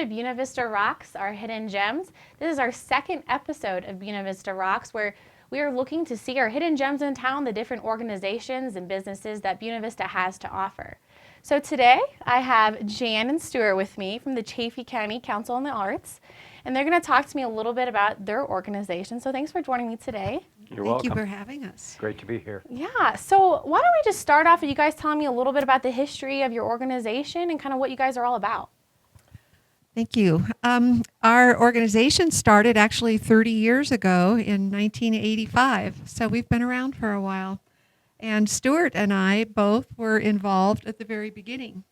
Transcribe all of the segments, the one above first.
to Buena Vista Rocks, our hidden gems. This is our second episode of Buena Vista Rocks, where we are looking to see our hidden gems in town, the different organizations and businesses that Buena Vista has to offer. So today I have Jan and Stuart with me from the Chaffee County Council on the Arts, and they're going to talk to me a little bit about their organization. So thanks for joining me today. You're welcome. Thank you for having us. Great to be here. Yeah, so why don't we just start off with you guys telling me a little bit about the history of your organization and kind of what you guys are all about. Thank you. Our organization started actually 30 years ago in 1985, so we've been around for a while. And Stuart and I both were involved at the very beginning.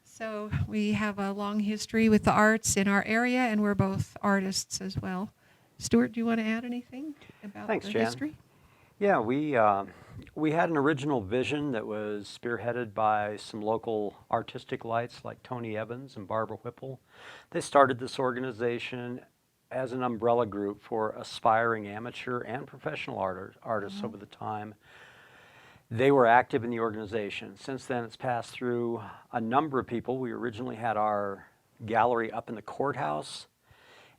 So we have a long history with the arts in our area, and we're both artists as well. Stuart, do you want to add anything about Thanks, the Jan. history? Yeah, we had an original vision that was spearheaded by some local artistic lights like Tony Evans and Barbara Whipple. They started this organization as an umbrella group for aspiring amateur and professional artists over the time. They were active in the organization. Since then, it's passed through a number of people. We originally had our gallery up in the courthouse,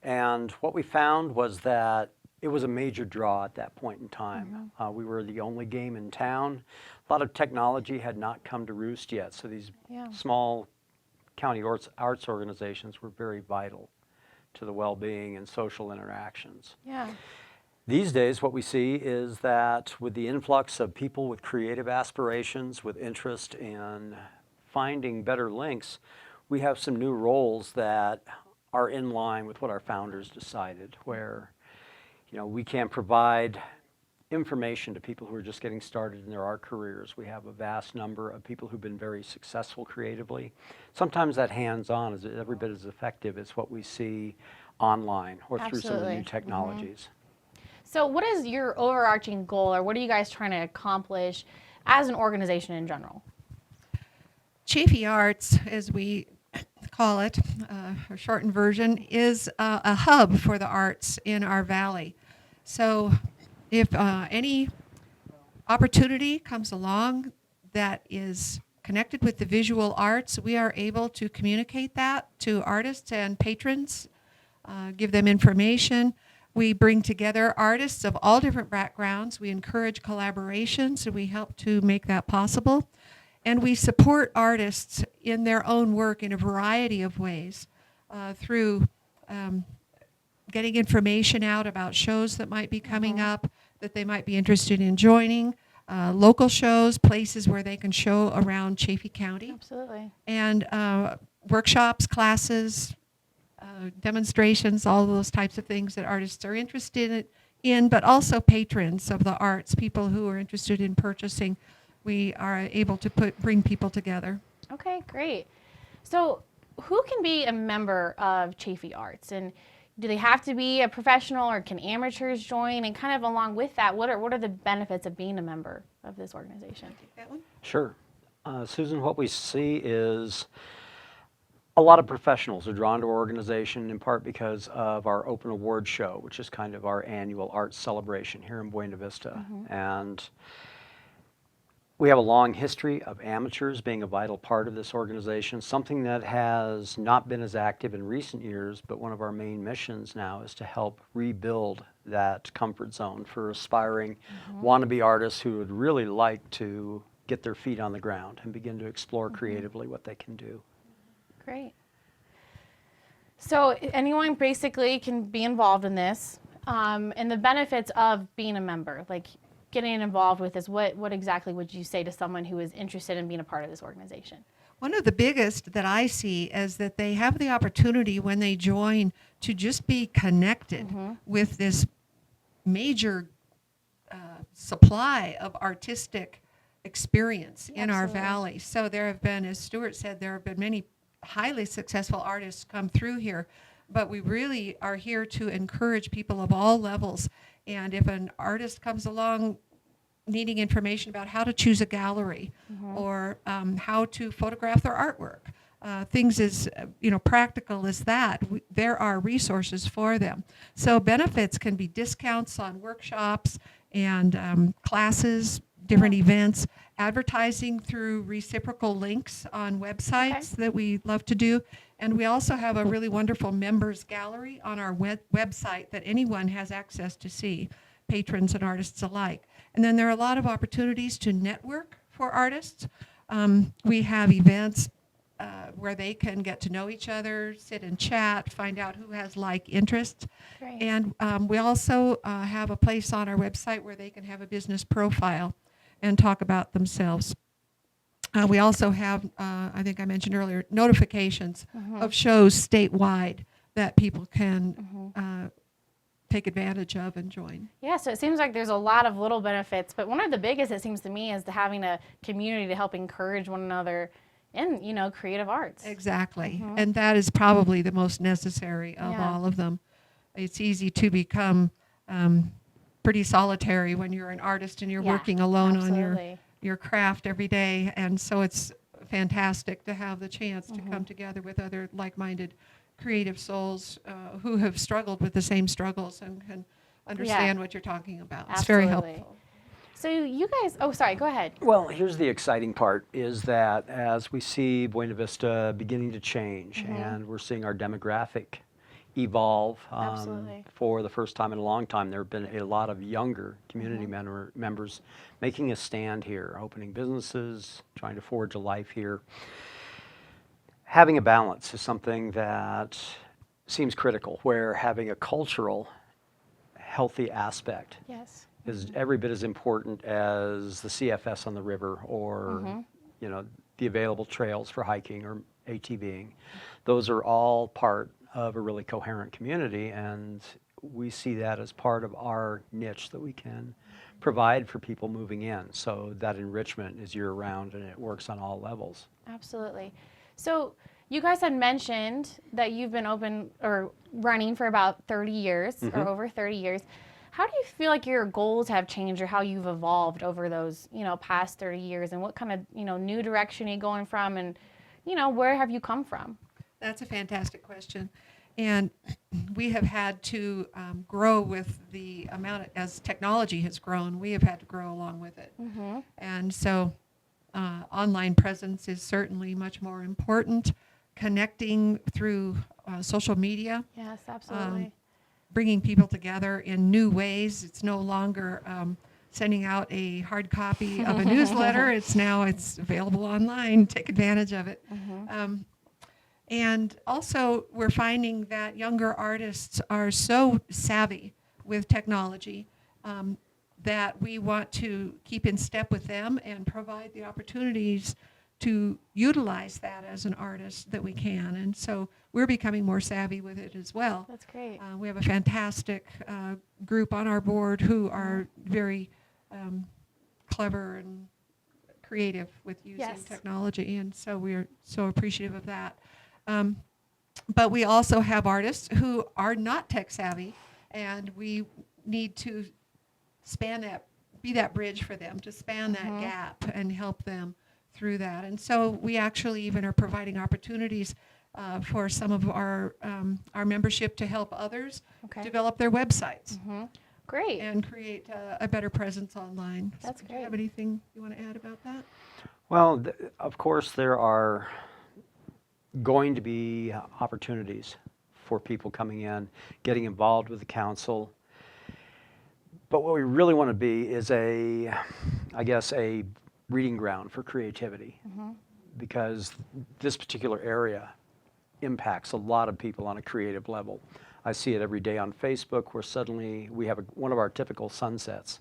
and what we found was that it was a major draw at that point in time. We were the only game in town. A lot of technology had not come to roost yet, so these small county arts organizations were very vital to the well-being and social interactions. Yeah. These days, what we see is that with the influx of people with creative aspirations, with interest in finding better links, we have some new roles that are in line with what our founders decided, where we can provide information to people who are just getting started in their art careers. We have a vast number of people who've been very successful creatively. Sometimes that hands-on is every bit as effective as what we see online or through some of the new technologies. So what is your overarching goal, or what are you guys trying to accomplish as an organization in general? Chaffee Arts, as we call it, a shortened version, is a hub for the arts in our valley. So if any opportunity comes along that is connected with the visual arts, we are able to communicate that to artists and patrons, give them information. We bring together artists of all different backgrounds. We encourage collaboration, so we help to make that possible. And we support artists in their own work in a variety of ways through getting information out about shows that might be coming up, that they might be interested in joining, local shows, places where they can show around Chaffee County. Absolutely. And workshops, classes, demonstrations, all those types of things that artists are interested in, but also patrons of the arts, people who are interested in purchasing. We are able to bring people together. Okay, great. So who can be a member of Chaffee Arts? And do they have to be a professional, or can amateurs join? And kind of along with that, what are the benefits of being a member of this organization? Take that one? Sure. Susan, what we see is a lot of professionals are drawn to our organization in part because of our open award show, which is kind of our annual arts celebration here in Buena Vista. And we have a long history of amateurs being a vital part of this organization, something that has not been as active in recent years, but one of our main missions now is to help rebuild that comfort zone for aspiring wannabe artists who would really like to get their feet on the ground and begin to explore creatively what they can do. Great. So anyone basically can be involved in this, and the benefits of being a member, like getting involved with this, what exactly would you say to someone who is interested in being a part of this organization? One of the biggest that I see is that they have the opportunity when they join to just be connected with this major supply of artistic experience in our valley. So there have been, as Stuart said, there have been many highly successful artists come through here, but we really are here to encourage people of all levels. And if an artist comes along needing information about how to choose a gallery or how to photograph their artwork, things as practical as that, there are resources for them. So benefits can be discounts on workshops and classes, different events, advertising through reciprocal links on websites that we love to do, And we also have a really wonderful members gallery on our website that anyone has access to see, patrons and artists alike. And then there are a lot of opportunities to network for artists. We have events where they can get to know each other, sit and chat, find out who has like interests. Great. And we also have a place on our website where they can have a business profile and talk about themselves. We also have, I think I mentioned earlier, notifications of shows statewide that people can take advantage of and join. Yeah, so it seems like there's a lot of little benefits, but one of the biggest, it seems to me, is having a community to help encourage one another in, creative arts. Exactly. And that is probably the most necessary of all of them. It's easy to become pretty solitary when you're an artist and you're working alone on your craft every day. And so it's fantastic to have the chance to come together with other like-minded creative souls who have struggled with the same struggles and can understand what you're talking about. It's very helpful. So you guys, sorry, go ahead. Well, here's the exciting part is that as we see Buena Vista beginning to change and we're seeing our demographic evolve for the first time in a long time, there have been a lot of younger community members making a stand here, opening businesses, trying to forge a life here. Having a balance is something that seems critical, where having a cultural, healthy aspect is every bit as important as the CFS on the river or the available trails for hiking or ATVing. Those are all part of a really coherent community, and we see that as part of our niche that we can provide for people moving in. So that enrichment is year-round and it works on all levels. Absolutely. So you guys had mentioned that you've been open or running for about 30 years or over 30 years. How do you feel like your goals have changed or how you've evolved over those, past 30 years, and what kind of, new direction are you going from, and, where have you come from? That's a fantastic question. And we have had to grow with the amount, as technology has grown, we have had to grow along with it. And so online presence is certainly much more important. Connecting through social media. Yes, absolutely. Bringing people together in new ways. It's no longer sending out a hard copy of a newsletter. It's available online. Take advantage of it. And also, we're finding that younger artists are so savvy with technology that we want to keep in step with them and provide the opportunities to utilize that as an artist that we can. And so we're becoming more savvy with it as well. That's great. We have a fantastic group on our board who are very clever and creative with using technology, and so we're so appreciative of that. But we also have artists who are not tech savvy, and we need to be that bridge for them, to span that gap and help them through that. And so we actually even are providing opportunities for some of our membership to help others develop their websites. Great. And create a better presence online. That's great. great. Do you have anything you want to add about that? Well, of course, there are going to be opportunities for people coming in, getting involved with the council. But what we really want to be is a reading ground for creativity, because this particular area impacts a lot of people on a creative level. I see it every day on Facebook, where suddenly we have one of our typical sunsets,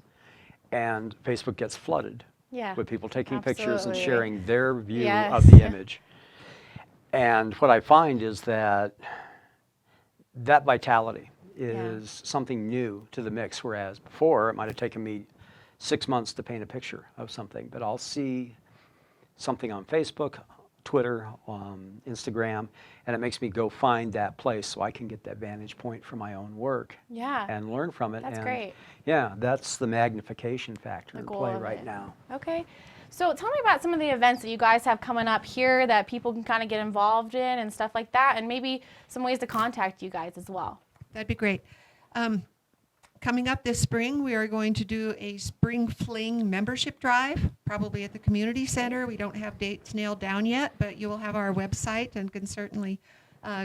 and Facebook gets flooded with people taking pictures and sharing their view of the image. And what I find is that vitality is something new to the mix, whereas before it might have taken me 6 months to paint a picture of something, but I'll see something on Facebook, Twitter, Instagram, and it makes me go find that place so I can get that vantage point for my own work and learn from it. That's great. Yeah, that's the magnification factor in play right now. Okay. So tell me about some of the events that you guys have coming up here that people can kind of get involved in and stuff like that, and maybe some ways to contact you guys as well. That'd be great. Coming up this spring, we are going to do a Spring Fling membership drive, probably at the community center. We don't have dates nailed down yet, but you will have our website and can certainly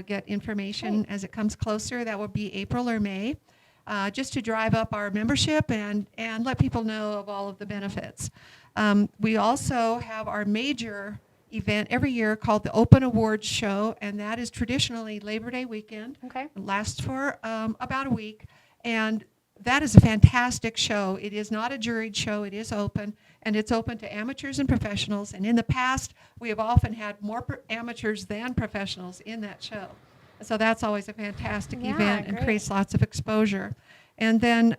get information as it comes closer. That will be April or May, just to drive up our membership and let people know of all of the benefits. We also have our major event every year called the Open Awards Show, and that is traditionally Labor Day weekend. Okay. It lasts for about a week, and that is a fantastic show. It is not a juried show. It is open, and it's open to amateurs and professionals. And in the past, we have often had more amateurs than professionals in that show. So that's always a fantastic event and great. creates lots of exposure. And then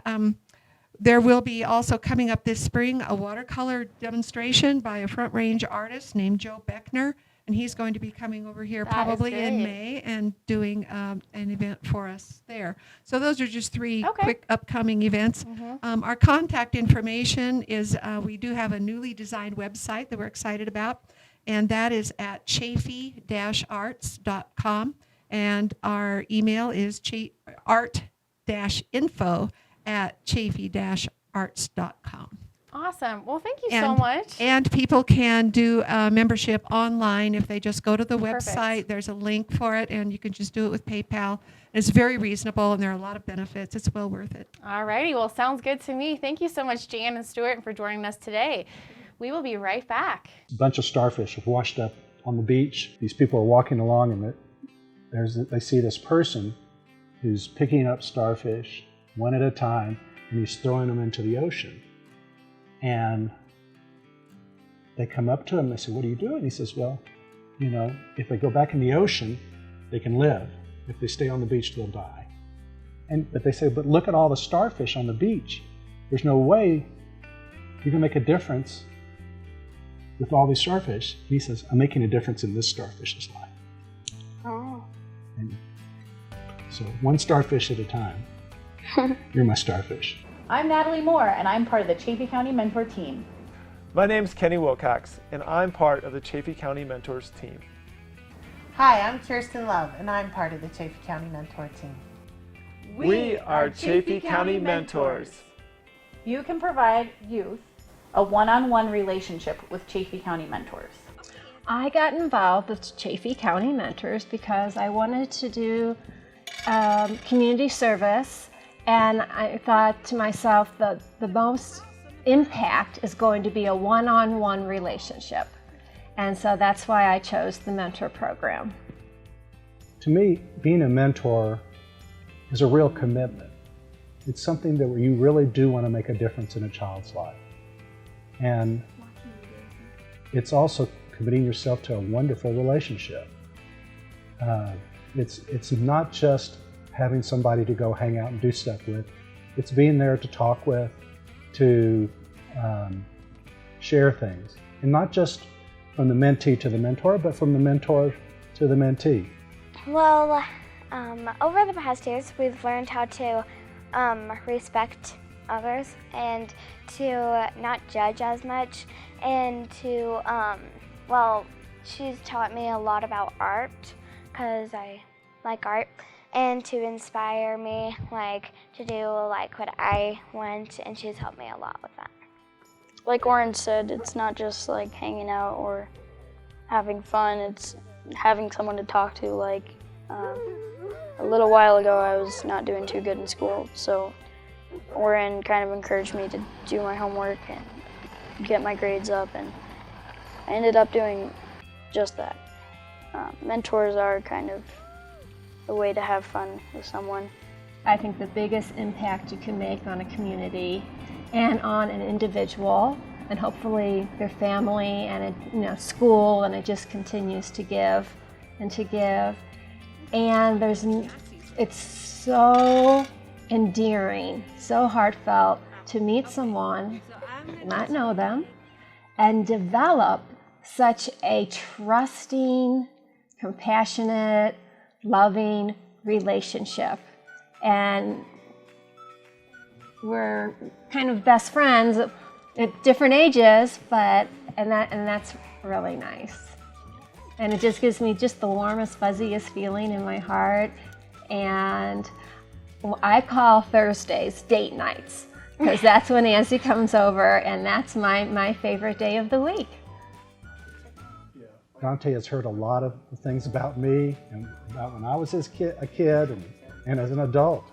there will be also coming up this spring a watercolor demonstration by a Front Range artist named Joe Beckner. And he's going to be coming over here That is probably in great. May and doing an event for us there. So those are just three Okay. quick upcoming events. Our contact information is we do have a newly designed website that we're excited about, and that is at chaffee-arts.com. And our email is art-info@chaffee-arts.com. Awesome. Well, thank you so much. And people can do membership online if they just go to the Perfect. website. There's a link for it, and you can just do it with PayPal. It's very reasonable, and there are a lot of benefits. It's well worth it. Alrighty. Well, sounds good to me. Thank you so much, Jan and Stuart, for joining us today. We will be right back. A bunch of starfish have washed up on the beach. These people are walking along, and they see this person who's picking up starfish one at a time, and he's throwing them into the ocean. And they come up to him and they say, "What are you doing?" He says, "Well, if they go back in the ocean, they can live. If they stay on the beach, they'll die." But they say, "But look at all the starfish on the beach. There's no way you're going to make a difference with all these starfish." He says, "I'm making a difference in this starfish's life." Oh. And so one starfish at a time. You're my starfish. I'm Natalie Moore, and I'm part of the Chaffee County Mentor Team. My name's Kenny Wilcox, and I'm part of the Chaffee County Mentors team. Hi, I'm Kirsten Love, and I'm part of the Chaffee County Mentor Team. We are Chaffee County Mentors. You can provide youth a one-on-one relationship with Chaffee County Mentors. I got involved with Chaffee County Mentors because I wanted to do community service, and I thought to myself that the most impact is going to be a one-on-one relationship. And so that's why I chose the mentor program. To me, being a mentor is a real commitment. It's something that you really do want to make a difference in a child's life. And it's also committing yourself to a wonderful relationship. It's not just having somebody to go hang out and do stuff with. It's being there to talk with, to share things. And not just from the mentee to the mentor, but from the mentor to the mentee. Well, over the past years, we've learned how to respect others and to not judge as much, and to, she's taught me a lot about art because I like art, and to inspire me, to do what I want, and she's helped me a lot with that. Like Oren said, it's not just hanging out or having fun, it's having someone to talk to. A little while ago I was not doing too good in school, so Oren kind of encouraged me to do my homework and get my grades up, and I ended up doing just that. Mentors are kind of a way to have fun with someone. I think the biggest impact you can make on a community and on an individual, and hopefully their family and school, and it just continues to give and to give. And it's so endearing, so heartfelt to meet someone, not know them, and develop such a trusting, compassionate, loving relationship. And we're kind of best friends at different ages, and that's really nice. And it just gives me just the warmest, fuzziest feeling in my heart. And I call Thursdays date nights, because that's when Nancy comes over, and that's my favorite day of the week. Dante has heard a lot of things about me and about when I was a kid and as an adult,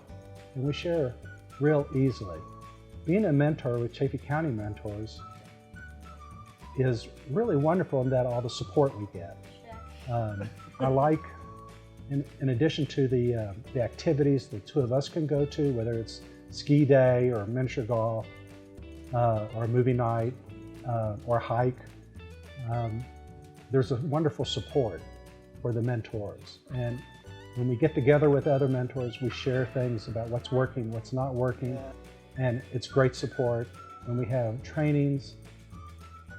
and we share real easily. Being a mentor with Chaffee County Mentors is really wonderful in that all the support we get. I like, in addition to the activities the two of us can go to, whether it's ski day or miniature golf or movie night or hike, there's a wonderful support for the mentors. And when we get together with other mentors, we share things about what's working, what's not working, and it's great support. When we have trainings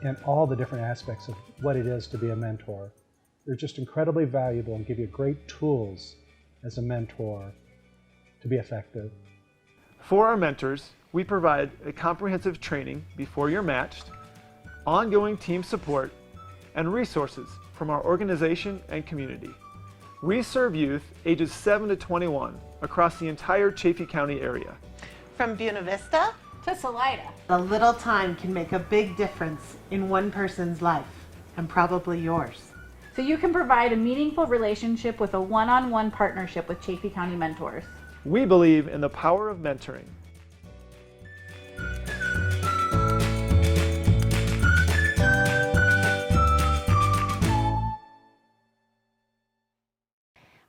and all the different aspects of what it is to be a mentor, they're just incredibly valuable and give you great tools as a mentor to be effective. For our mentors, we provide a comprehensive training before you're matched, ongoing team support, and resources from our organization and community. We serve youth ages 7 to 21 across the entire Chaffee County area. From Buena Vista To Salida. a little time can make a big difference in one person's life, and probably yours. So you can provide a meaningful relationship with a one-on-one partnership with Chaffee County Mentors. We believe in the power of mentoring.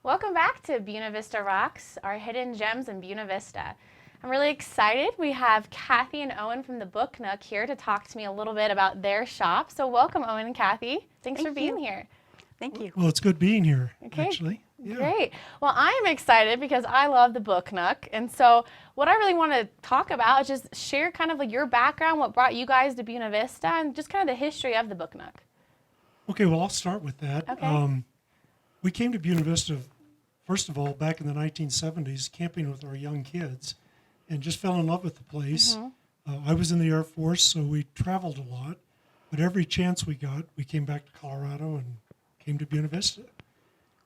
Welcome back to Buena Vista Rocks, our hidden gems in Buena Vista. I'm really excited. We have Kathy and Owen from the Book Nook here to talk to me a little bit about their shop. So welcome, Owen and Kathy. Thanks for being here. Thank you. Well, it's good being here, Okay, actually. Yeah. Great. Well, I'm excited because I love the Book Nook. And so what I really want to talk about is just share kind of like your background, what brought you guys to Buena Vista, and just kind of the history of the Book Nook. Okay, well, I'll start with that. Okay. We came to Buena Vista, first of all, back in the 1970s, camping with our young kids, and just fell in love with the place. I was in the Air Force, so we traveled a lot. But every chance we got, we came back to Colorado and came to Buena Vista.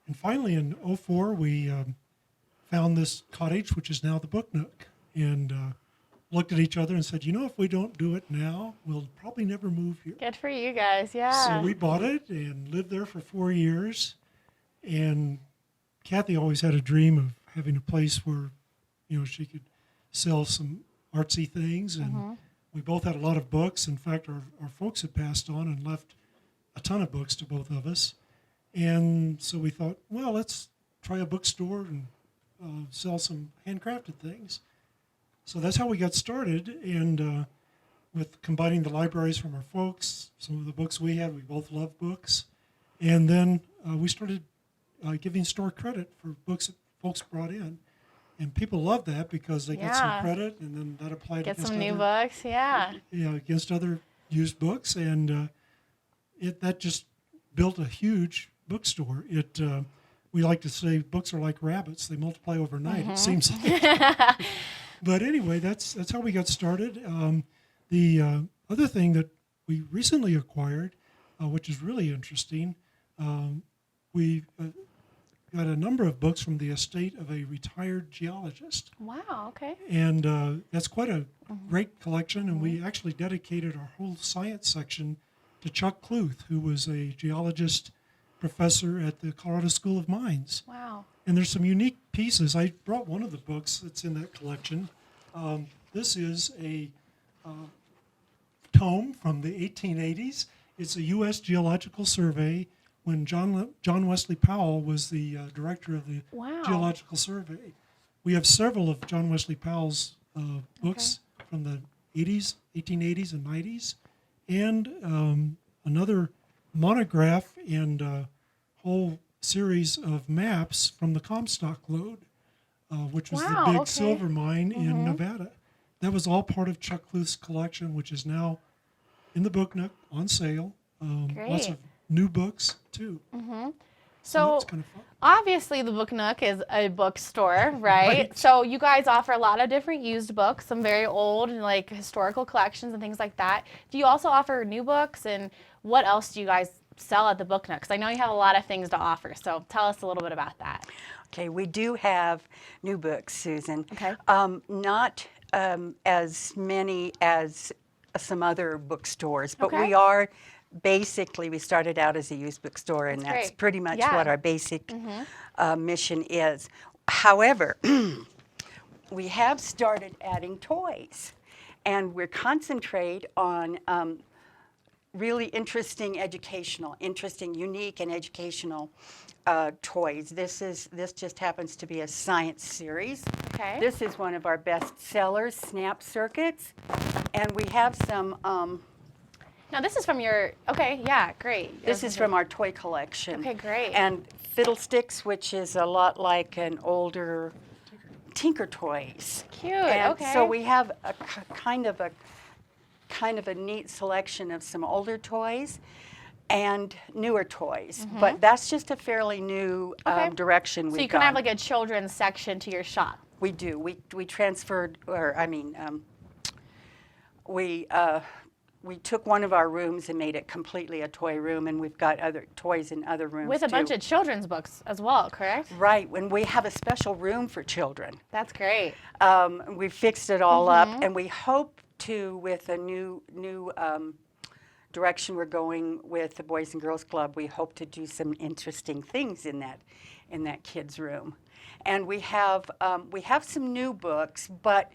And finally, in '04, we found this cottage, which is now the Book Nook, and looked at each other and said, you know, if we don't do it now, we'll probably never move here. Good for you guys, yeah. So we bought it and lived there for 4 years. And Kathy always had a dream of having a place where, you know, she could sell some artsy things. And we both had a lot of books. In fact, our folks had passed on and left a ton of books to both of us. And so we thought, well, let's try a bookstore and sell some handcrafted things. So that's how we got started. And with combining the libraries from our folks, some of the books we had, we both love books. And then we started giving store credit for books that folks brought in. And people love that because they get some credit, and then that applied Get against some new other, books, yeah. Yeah, against other used books, and that just built a huge bookstore. We like to say books are like rabbits; they multiply overnight. It seems like. But anyway, that's how we got started. The other thing that we recently acquired, which is really interesting, we got a number of books from the estate of a retired geologist. Wow, okay. And that's quite a great collection, and we actually dedicated our whole science section to Chuck Cluth, who was a geologist professor at the Colorado School of Mines. Wow. And there's some unique pieces. I brought one of the books that's in that collection. This is a tome from the 1880s. It's a U.S. Geological Survey when John Wesley Powell was the director of the Geological Survey. We have several of John Wesley Powell's books from the 80s, 1880s and 90s, and another monograph and a whole series of maps from the Comstock Lode, which was the big silver mine in Nevada. That was all part of Chuck Cluth's collection, which is now in the Book Nook on sale. Lots of new books too. So that's kind of fun. Obviously the Book Nook is a bookstore, right? So you guys offer a lot of different used books, some very old and like historical collections and things like that. Do you also offer new books, and what else do you guys sell at the Book Nook? Because I know you have a lot of things to offer, so tell us a little bit about that. Okay, we do have new books, Susan. Okay. Not as many as some other bookstores, but Okay. we are basically we started out as a used bookstore, and That's that's great. pretty much Yeah. what our basic mission is. However, we have started adding toys, and we're concentrate on really interesting, unique and educational toys. This just happens to be a science series. Okay. This is one of our best sellers, Snap Circuits, and we have some. Now this is from your, okay, yeah, great. This is from our toy collection. Okay, great. And Fiddlesticks, which is a lot like an older Tinker Toys. Cute, And okay. so we have a kind of a neat selection of some older toys and newer toys. But that's just a fairly new Okay. direction we've So you can have gone. like a children's section to your shop. We do. We transferred, or I mean, we took one of our rooms and made it completely a toy room, and we've got other toys in other rooms With a too. bunch of children's books as well, correct? Right, when we have a special room for children. That's great. We fixed it all up, and we hope to, with a new direction we're going with the Boys and Girls Club, we hope to do some interesting things in that kids' room. And we have some new books, but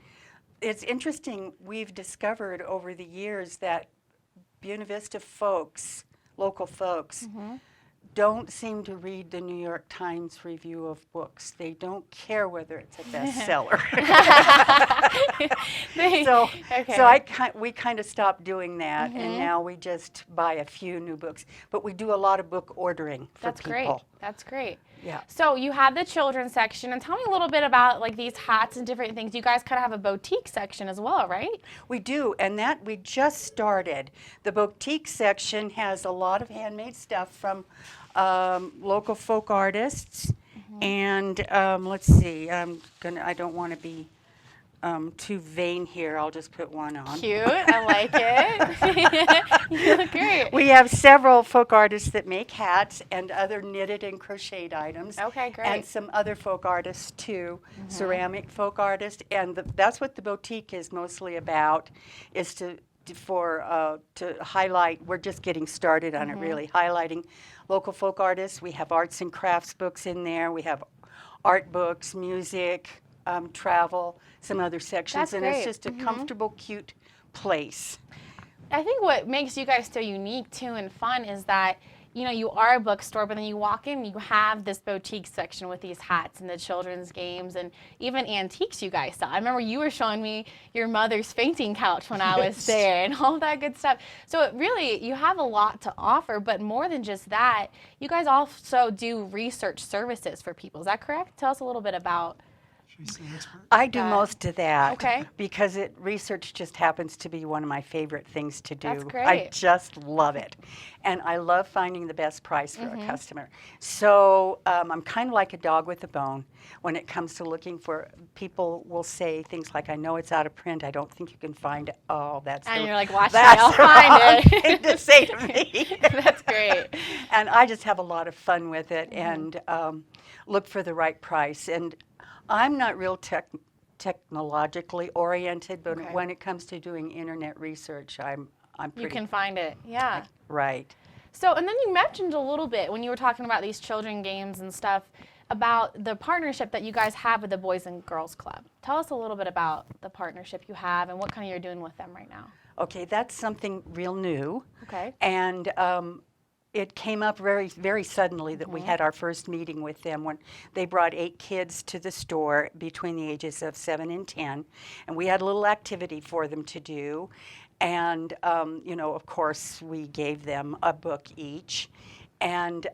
it's interesting, we've discovered over the years that Buena Vista folks, local folks, don't seem to read the New York Times review of books. They don't care whether it's a bestseller. We kind of stopped doing that, and now we just buy a few new books. But we do a lot of book ordering for That's people. great. That's great. Yeah. So you have the children's section, and tell me a little bit about like these hats and different things. You guys kind of have a boutique section as well, right? We do, and that we just started. The boutique section has a lot of handmade stuff from local folk artists, and let's see. I don't want to be too vain here. I'll just put one on. Cute. I like it. You look great. We have several folk artists that make hats and other knitted and crocheted items. Okay, great. And some other folk artists too, ceramic folk artists. And that's what the boutique is mostly about, is to highlight. We're just getting started on it, really, highlighting local folk artists. We have arts and crafts books in there. We have art books, music, travel, some other sections. That's and great. it's just a comfortable, cute place. I think what makes you guys so unique too and fun is that, you know, you are a bookstore, but then you walk in, you have this boutique section with these hats and the children's games and even antiques you guys sell. I remember you were showing me your mother's fainting couch when I was there and all that good stuff. So it really, you have a lot to offer, but more than just that, you guys also do research services for people. Is that correct? Tell us a little bit about. She's the expert. I do most of that. Okay. Because research just happens to be one of my favorite things to do. That's great. I just love it. And I love finding the best price for a customer. So I'm kind of like a dog with a bone when it comes to looking for, people will say things like, I know it's out of print, I don't think you can find it. Oh, that's And the, you're like, watch me, that's I'll the find wrong it. thing to say to me. That's great. And I just have a lot of fun with it and look for the right price. And I'm not real technologically oriented, but when it comes to doing internet research, I'm pretty. You can find it, yeah. Right. So, and then you mentioned a little bit when you were talking about these children games and stuff about the partnership that you guys have with the Boys and Girls Club. Tell us a little bit about the partnership you have and what kind of you're doing with them right now. Okay, that's something real new. Okay. And it came up very, very suddenly that we had our first meeting with them when they brought 8 kids to the store between the ages of 7 and 10. And we had a little activity for them to do. And, you know, of course, we gave them a book each. And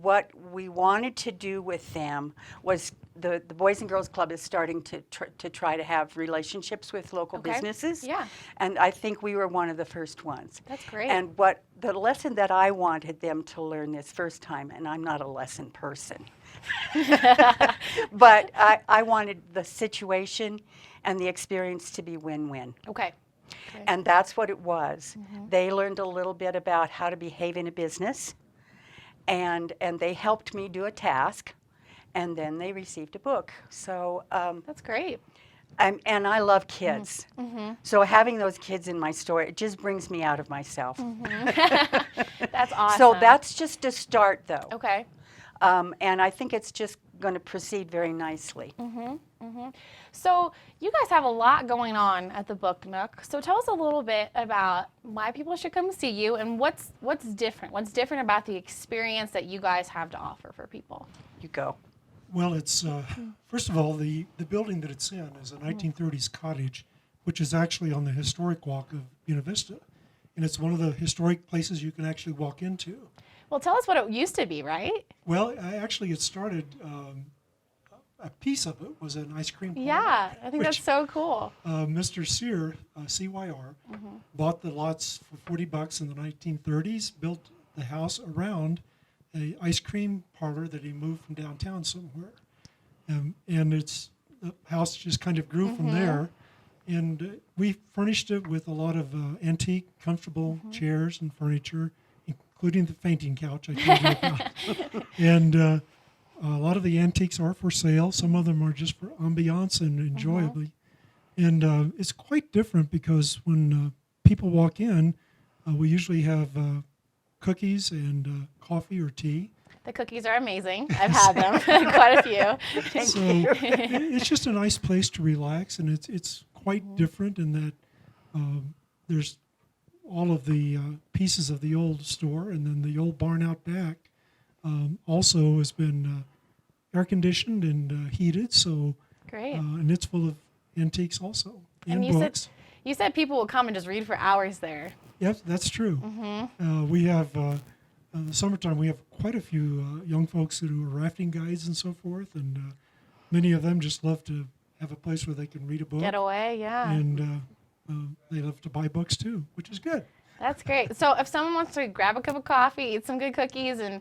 what we wanted to do with them was the Boys and Girls Club is starting to try to have relationships with local businesses. Yeah. And I think we were one of the first ones. That's great. And what the lesson that I wanted them to learn this first time, and I'm not a lesson person, but I wanted the situation and the experience to be win-win. Okay. And that's what it was. They learned a little bit about how to behave in a business, and they helped me do a task, and then they received a book. So that's great. And I love kids. So having those kids in my store, it just brings me out of myself. That's awesome. So that's just a start, though. Okay. And I think it's just going to proceed very nicely. So you guys have a lot going on at the Book Nook. So tell us a little bit about why people should come see you and what's different. What's different about the experience that you guys have to offer for people? You go. Well, it's first of all, the building that it's in is a 1930s cottage, which is actually on the historic walk of Buena Vista, and it's one of the historic places you can actually walk into. Well, tell us what it used to be, right? Well, it started. A piece of it was an ice cream parlor. Yeah, I think that's so cool. Mr. Sear, CYR, bought the lots for $40 in the 1930s, built the house around a ice cream parlor that he moved from downtown somewhere. And the house just kind of grew from there. And we furnished it with a lot of antique, comfortable chairs and furniture, including the fainting couch I told you about. And a lot of the antiques are for sale. Some of them are just for ambiance and enjoyably. And it's quite different because when people walk in, we usually have cookies and coffee or tea. The cookies are amazing. I've had them, quite a few. So it's just a nice place to relax, and it's quite different in that there's all of the pieces of the old store, and then the old barn out back also has been air conditioned and heated. So great, and it's full of antiques also and you books. You said people will come and just read for hours there. Yep, that's true. We have in the summertime we have quite a few young folks who are rafting guides and so forth, and many of them just love to have a place where they can read a book. Get away, yeah. And they love to buy books too, which is good. That's great. So if someone wants to grab a cup of coffee, eat some good cookies, and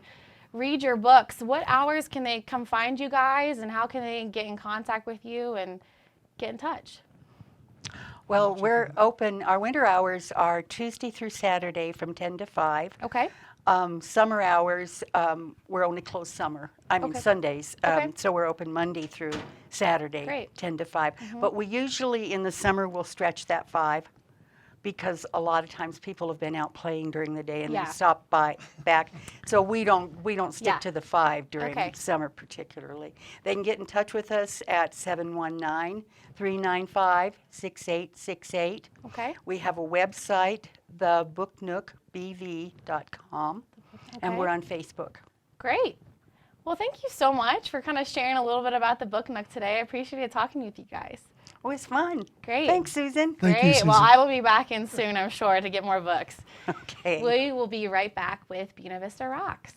read your books, what hours can they come find you guys, and how can they get in contact with you and get in touch? Well, we're open. Our winter hours are Tuesday through Saturday from 10 to 5. Okay. Summer hours, we're only closed summer. I mean Sundays. Okay. So we're open Monday through Saturday, Great. 10 to 5. But we usually in the summer will stretch that 5 because a lot of times people have been out playing during the day and Yeah. they stop back. So we don't stick Yeah. to the 5 during Okay. summer particularly. They can get in touch with us at 719-395-6868. Okay. We have a website, thebooknookbv.com, and we're on Facebook. Great. Well, thank you so much for kind of sharing a little bit about the Book Nook today. I appreciated talking with you guys. It was fun. Great. Thanks, Susan. Thank you, Great. Susan. Well, I will be back in soon, I'm sure, to get more books. Okay. We will be right back with Buena Vista Rocks.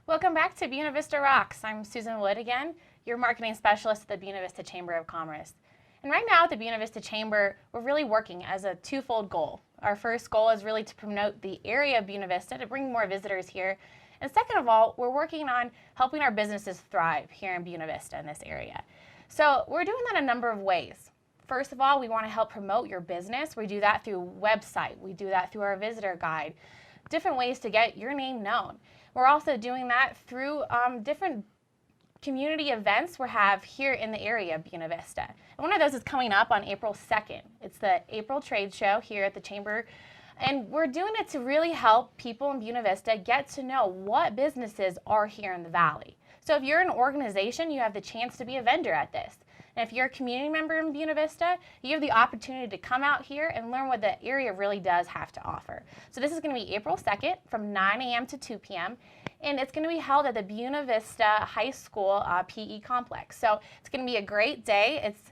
Welcome back to Buena Vista Rocks. I'm Susan Wood again, your marketing specialist at the Buena Vista Chamber of Commerce. And right now at the Buena Vista Chamber, we're really working as a twofold goal. Our first goal is really to promote the area of Buena Vista, to bring more visitors here. And second of all, we're working on helping our businesses thrive here in Buena Vista in this area. So we're doing that a number of ways. First of all, we want to help promote your business. We do that through website. We do that through our visitor guide. Different ways to get your name known. We're also doing that through different community events we have here in the area of Buena Vista. And one of those is coming up on April 2nd. It's the April Trade Show here at the Chamber. And we're doing it to really help people in Buena Vista get to know what businesses are here in the Valley. So if you're an organization, you have the chance to be a vendor at this. And if you're a community member in Buena Vista, you have the opportunity to come out here and learn what the area really does have to offer. So this is going to be April 2nd from 9 a.m. to 2 p.m. And it's going to be held at the Buena Vista High School PE complex. So it's going to be a great day. It's,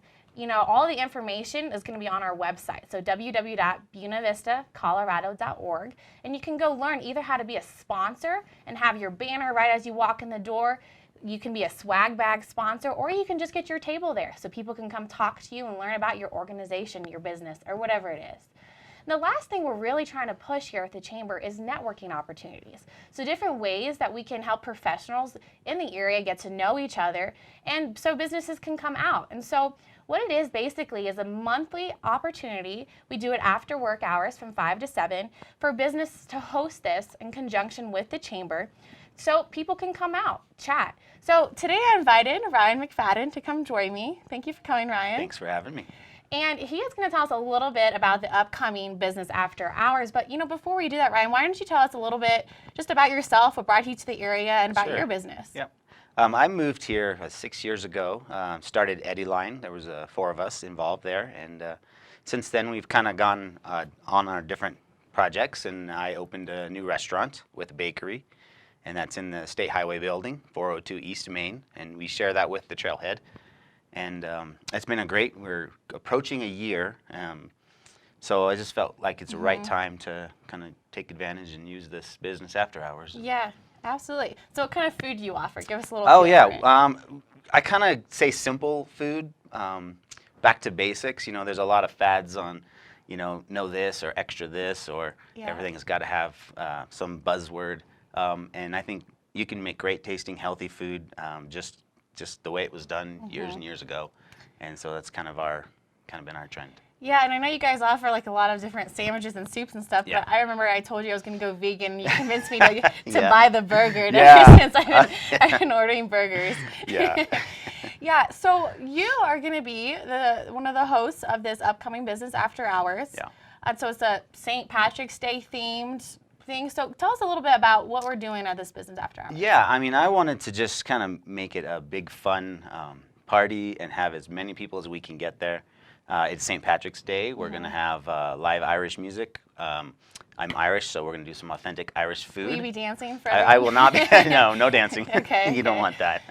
all the information is going to be on our website. So www.buenavistacolorado.org. And you can go learn either how to be a sponsor and have your banner right as you walk in the door. You can be a swag bag sponsor, or you can just get your table there so people can come talk to you and learn about your organization, your business, or whatever it is. The last thing we're really trying to push here at the Chamber is networking opportunities. So different ways that we can help professionals in the area get to know each other, and so businesses can come out. And so what it is basically is a monthly opportunity. We do it after work hours from 5 to 7 for business to host this in conjunction with the Chamber, so people can come out, chat. So today I invited Ryan McFadden to come join me. Thank you for coming, Ryan. Thanks for having me. And he is going to tell us a little bit about the upcoming Business After Hours. But, before we do that, Ryan, why don't you tell us a little bit just about yourself, what brought you to the area, and about your business? Yep. I moved here 6 years ago, started Eddie Line. There was 4 of us involved there. And since then, we've kind of gone on our different projects. And I opened a new restaurant with a bakery. And that's in the State Highway building, 402 East Main. And we share that with the Trailhead. And it's been we're approaching a year. So I just felt like it's the right time to kind of take advantage and use this business after hours. Yeah, absolutely. So what kind of food do you offer? Give us a little I kind of say simple food, back to basics. There's a lot of fads on, know this or extra this, or everything's got to have some buzzword. And I think you can make great tasting, healthy food just the way it was done years and years ago. And so that's kind of been our trend. Yeah, and I know you guys offer like a lot of different sandwiches and soups and stuff, but I remember I told you I was going to go vegan, and you convinced me to buy the burger. And ever since I've been ordering burgers. Yeah. Yeah, so you are going to be one of the hosts of this upcoming Business After Hours. Yeah. So it's a St. Patrick's Day themed thing. So tell us a little bit about what we're doing at this Business After Hours. Yeah, I wanted to just kind of make it a big fun party and have as many people as we can get there. It's St. Patrick's Day. We're going to have live Irish music. I'm Irish, so we're going to do some authentic Irish food. Will you be dancing for I will not be. No dancing. Okay. You don't want that.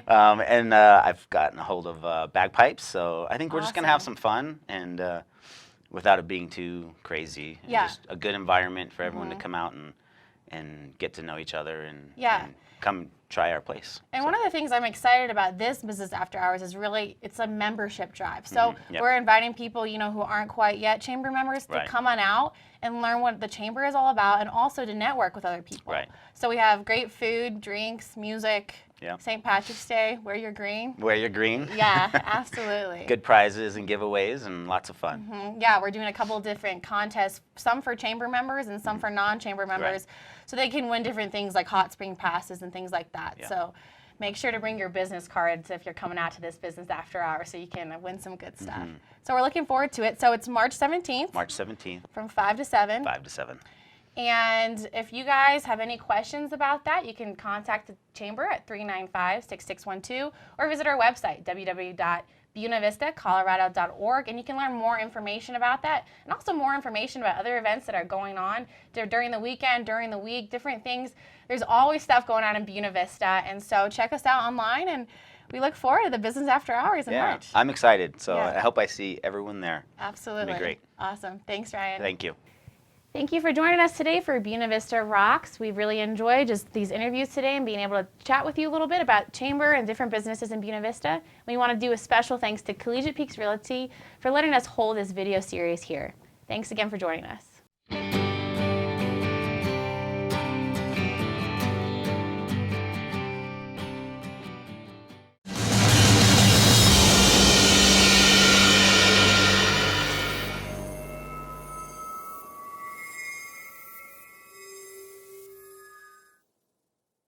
And I've gotten a hold of bagpipes, so I think we're just going to have some fun and without it being too crazy. And just a good environment for everyone to come out and get to know each other and come try our place. And one of the things I'm excited about this Business After Hours is really, it's a membership drive. So we're inviting people, who aren't quite yet Chamber members to come on out and learn what the Chamber is all about, and also to network with other people. Right. So we have great food, drinks, music, St. Patrick's Day, wear your green. Wear your green. Yeah, absolutely. Good prizes and giveaways and lots of fun. Yeah, we're doing a couple of different contests, some for Chamber members and some for non-Chamber members. So they can win different things like hot spring passes and things like that. So make sure to bring your business cards if you're coming out to this Business After Hours so you can win some good stuff. So we're looking forward to it. So it's March 17th. March 17th. From 5 to 7. 5 to 7. And if you guys have any questions about that, you can contact the Chamber at 395-6612 or visit our website, www.buenavistacolorado.org, and you can learn more information about that and also more information about other events that are going on during the weekend, during the week, different things. There's always stuff going on in Buena Vista, and so check us out online, and we look forward to the Business After Hours in March. I'm excited, so I hope I see everyone there. Absolutely. It'll be great. Awesome. Thanks, Ryan. Thank you. Thank you for joining us today for Buena Vista Rocks. We really enjoyed just these interviews today and being able to chat with you a little bit about Chamber and different businesses in Buena Vista. We want to do a special thanks to Collegiate Peaks Realty for letting us hold this video series here. Thanks again for joining us.